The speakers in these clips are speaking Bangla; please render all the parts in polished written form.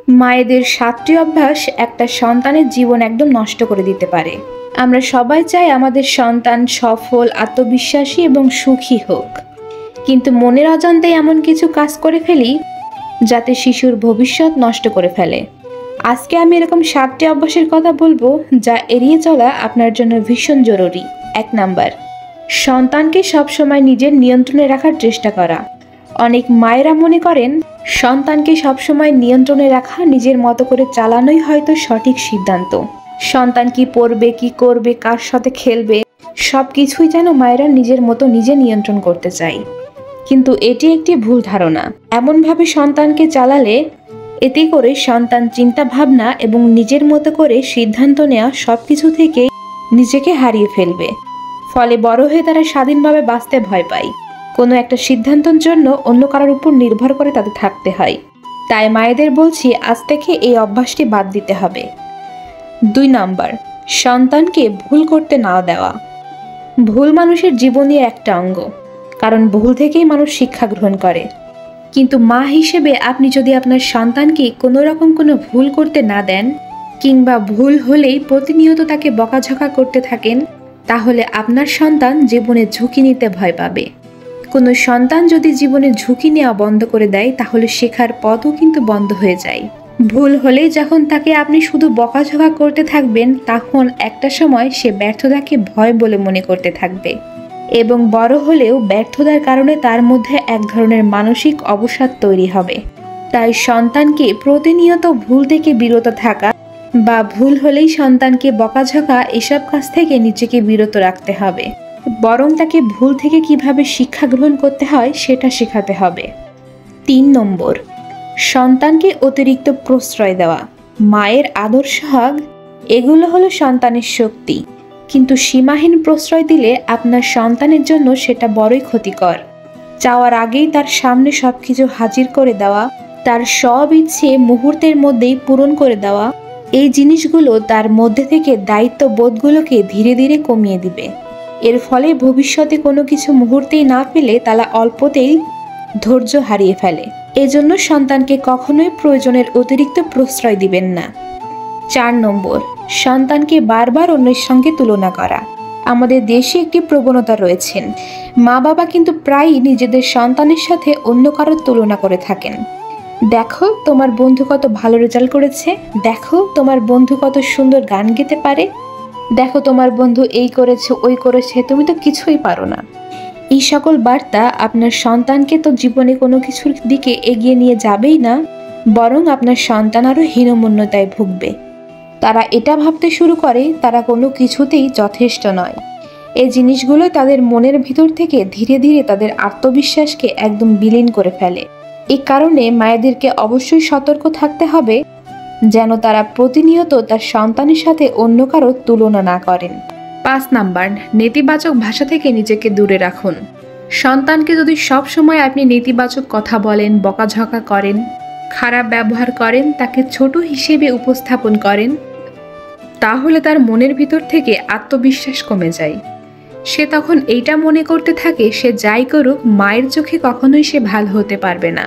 মায়েদের 7টি অভ্যাস একটা সন্তানের জীবন একদম নষ্ট করে দিতে পারে। আমরা সবাই চাই আমাদের সন্তান সফল, আত্মবিশ্বাসী এবং সুখী হোক, কিন্তু মনের অজান্তেই এমন কিছু কাজ করে ফেলি যাতে শিশুর ভবিষ্যৎ নষ্ট করে ফেলে। আজকে আমি এরকম 7টি অভ্যাসের কথা বলবো যা এড়িয়ে চলা আপনার জন্য ভীষণ জরুরি। 1 নাম্বার, সন্তানকে সবসময় নিজের নিয়ন্ত্রণে রাখার চেষ্টা করা। অনেক মায়েরা মনে করেন সন্তানকে সবসময় নিয়ন্ত্রণে রাখা, নিজের মতো করে চালানোই হয়তো সঠিক সিদ্ধান্ত। সন্তান কি পড়বে, কি করবে, কার সাথে খেলবে, সব কিছুই যেন মায়েরা নিজের মতো নিজে নিয়ন্ত্রণ করতে চায়। কিন্তু এটি একটি ভুল ধারণা। এমনভাবে সন্তানকে চালালে এতে করে সন্তান চিন্তা ভাবনা এবং নিজের মতো করে সিদ্ধান্ত নেওয়া সবকিছু থেকে নিজেকে হারিয়ে ফেলবে। ফলে বড় হয়ে তারা স্বাধীনভাবে বাঁচতে ভয় পায়। কোনো একটা সিদ্ধান্তের জন্য অন্য কারোর উপর নির্ভর করে তাদের থাকতে হয়। তাই মায়েদের বলছি, আজ থেকে এই অভ্যাসটি বাদ দিতে হবে। 2 নাম্বার, সন্তানকে ভুল করতে না দেওয়া। ভুল মানুষের জীবনের একটা অঙ্গ, কারণ ভুল থেকেই মানুষ শিক্ষা গ্রহণ করে। কিন্তু মা হিসেবে আপনি যদি আপনার সন্তানকে কোনো রকম কোনো ভুল করতে না দেন, কিংবা ভুল হলেই প্রতিনিয়ত তাকে বকাঝকা করতে থাকেন, তাহলে আপনার সন্তান জীবনে ঝুঁকি নিতে ভয় পাবে। কোনো সন্তান যদি জীবনে ঝুঁকি নেওয়া বন্ধ করে দেয়, তাহলে শেখার পথও কিন্তু বন্ধ হয়ে যায়। ভুল হলেই যখন তাকে আপনি শুধু বকাঝকা করতে থাকবেন, তখন একটা সময় সে ব্যর্থতাকে ভয় বলে মনে করতে থাকবে এবং বড় হলেও ব্যর্থতার কারণে তার মধ্যে এক ধরনের মানসিক অবসাদ তৈরি হবে। তাই সন্তানকে প্রতিনিয়ত ভুল থেকে বিরত থাকা বা ভুল হলেই সন্তানকে বকাঝকা, এসব কাজ থেকে নিজেকে বিরত রাখতে হবে, বরং তাকে ভুল থেকে কিভাবে শিক্ষা গ্রহণ করতে হয় সেটা শেখাতে হবে। 3 নম্বর, সন্তানকে অতিরিক্ত প্রশ্রয় দেওয়া। মায়ের আদর সোহাগ এগুলো হলো সন্তানের শক্তি, কিন্তু সীমাহীন প্রশ্রয় দিলে আপনার সন্তানের জন্য সেটা বড়ই ক্ষতিকর। চাওয়ার আগেই তার সামনে সবকিছু হাজির করে দেওয়া, তার সব ইচ্ছে মুহূর্তের মধ্যেই পূরণ করে দেওয়া, এই জিনিসগুলো তার মধ্যে থেকে দায়িত্ববোধগুলোকে ধীরে ধীরে কমিয়ে দিবে। এর ফলে ভবিষ্যতে কোনো কিছু মুহূর্তেই না পেলে তারা অল্পতেই ধৈর্য হারিয়ে ফেলে। এজন্য সন্তানকে কখনোই প্রয়োজনের অতিরিক্ত প্রশ্রয় দিবেন না। 4 নম্বর, সন্তানকে বারবার অন্যের সঙ্গে তুলনা করা। আমাদের দেশে একটি প্রবণতা রয়েছে, মা বাবা কিন্তু প্রায়ই নিজেদের সন্তানের সাথে অন্য কারোর তুলনা করে থাকেন। দেখো তোমার বন্ধু কত ভালো রেজাল্ট করেছে, দেখো তোমার বন্ধু কত সুন্দর গান গেতে পারে, দেখো তোমার বন্ধু এই করেছে ওই করেছে, তুমি তো কিছুই পারো না। এই সকল বার্তা আপনার সন্তানকে তো জীবনে কোনো কিছুর দিকে এগিয়ে নিয়ে যাবেই না, বরং আপনার সন্তান আরও হীনমন্যতায় ভুগবে। তারা এটা ভাবতে শুরু করে তারা কোনো কিছুতেই যথেষ্ট নয়। এই জিনিসগুলো তাদের মনের ভিতর থেকে ধীরে ধীরে তাদের আত্মবিশ্বাসকে একদম বিলীন করে ফেলে। এই কারণে মায়েদেরকে অবশ্যই সতর্ক থাকতে হবে যেন তারা প্রতিনিয়ত তার সন্তানের সাথে অন্য কারো তুলনা না করেন। 5 নাম্বার, নেতিবাচক ভাষা থেকে নিজেকে দূরে রাখুন। সন্তানকে যদি সব সময় আপনি নেতিবাচক কথা বলেন, বকাঝকা করেন, খারাপ ব্যবহার করেন, তাকে ছোট হিসেবে উপস্থাপন করেন, তাহলে তার মনের ভিতর থেকে আত্মবিশ্বাস কমে যায়। সে তখন এইটা মনে করতে থাকে সে যাই করুক মায়ের চোখে কখনোই সে ভালো হতে পারবে না।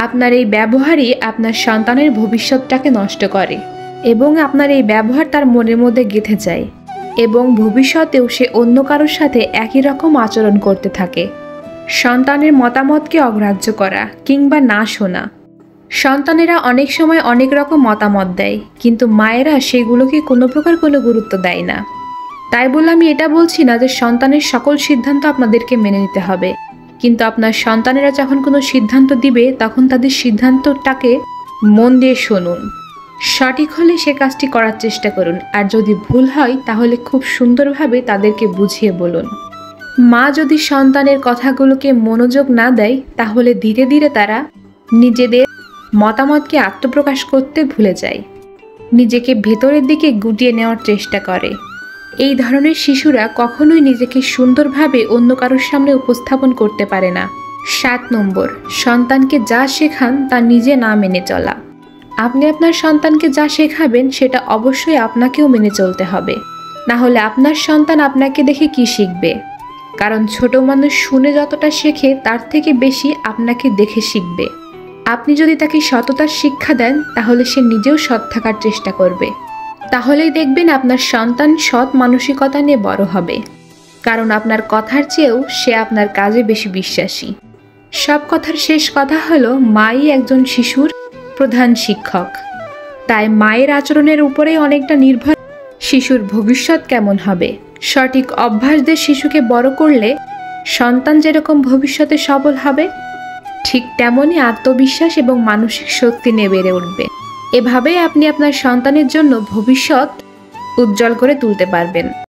আপনার এই ব্যবহারই আপনার সন্তানের ভবিষ্যৎটাকে নষ্ট করে এবং আপনার এই ব্যবহার তার মনের মধ্যে গেঁথে যায় এবং ভবিষ্যতেও সে অন্য কারোর সাথে একই রকম আচরণ করতে থাকে। সন্তানের মতামতকে অগ্রাহ্য করা কিংবা না শোনা। সন্তানেরা অনেক সময় অনেক রকম মতামত দেয়, কিন্তু মায়েরা সেগুলোকে কোনো প্রকার কোনো গুরুত্ব দেয় না। তাই বলে আমি এটা বলছি না যে সন্তানের সকল সিদ্ধান্ত আপনাদেরকে মেনে নিতে হবে, কিন্তু আপনার সন্তানেরা যখন কোনো সিদ্ধান্ত দিবে তখন তাদের সিদ্ধান্তটাকে মন দিয়ে শুনুন। সঠিক হলে সে কাজটি করার চেষ্টা করুন, আর যদি ভুল হয় তাহলে খুব সুন্দরভাবে তাদেরকে বুঝিয়ে বলুন। মা যদি সন্তানের কথাগুলোকে মনোযোগ না দেয়, তাহলে ধীরে ধীরে তারা নিজেদের মতামতকে আত্মপ্রকাশ করতে ভুলে যায়, নিজেকে ভেতরের দিকে গুটিয়ে নেওয়ার চেষ্টা করে। এই ধরনের শিশুরা কখনোই নিজেকে সুন্দরভাবে অন্য কারোর সামনে উপস্থাপন করতে পারে না। 7 নম্বর, সন্তানকে যা শেখান তা নিজে না মেনে চলা। আপনি আপনার সন্তানকে যা শেখাবেন সেটা অবশ্যই আপনাকেও মেনে চলতে হবে, না হলে আপনার সন্তান আপনাকে দেখে কি শিখবে? কারণ ছোট মানুষ শুনে যতটা শেখে তার থেকে বেশি আপনাকে দেখে শিখবে। আপনি যদি তাকে সততার শিক্ষা দেন তাহলে সে নিজেও সৎ থাকার চেষ্টা করবে। তাহলেই দেখবেন আপনার সন্তান সৎ মানসিকতা নিয়ে বড় হবে, কারণ আপনার কথার চেয়েও সে আপনার কাজে বেশি বিশ্বাসী। সব কথার শেষ কথা হলো, মাই একজন শিশুর প্রধান শিক্ষক। তাই মায়ের আচরণের উপরেই অনেকটা নির্ভর শিশুর ভবিষ্যৎ কেমন হবে। সঠিক অভ্যাস দিয়ে শিশুকে বড় করলে সন্তান যেরকম ভবিষ্যতে সবল হবে, ঠিক তেমনই আত্মবিশ্বাস এবং মানসিক শক্তি নিয়ে বেড়ে উঠবে। এভাবেই আপনি আপনার সন্তানের জন্য ভবিষ্যৎ উজ্জ্বল করে তুলতে পারবেন।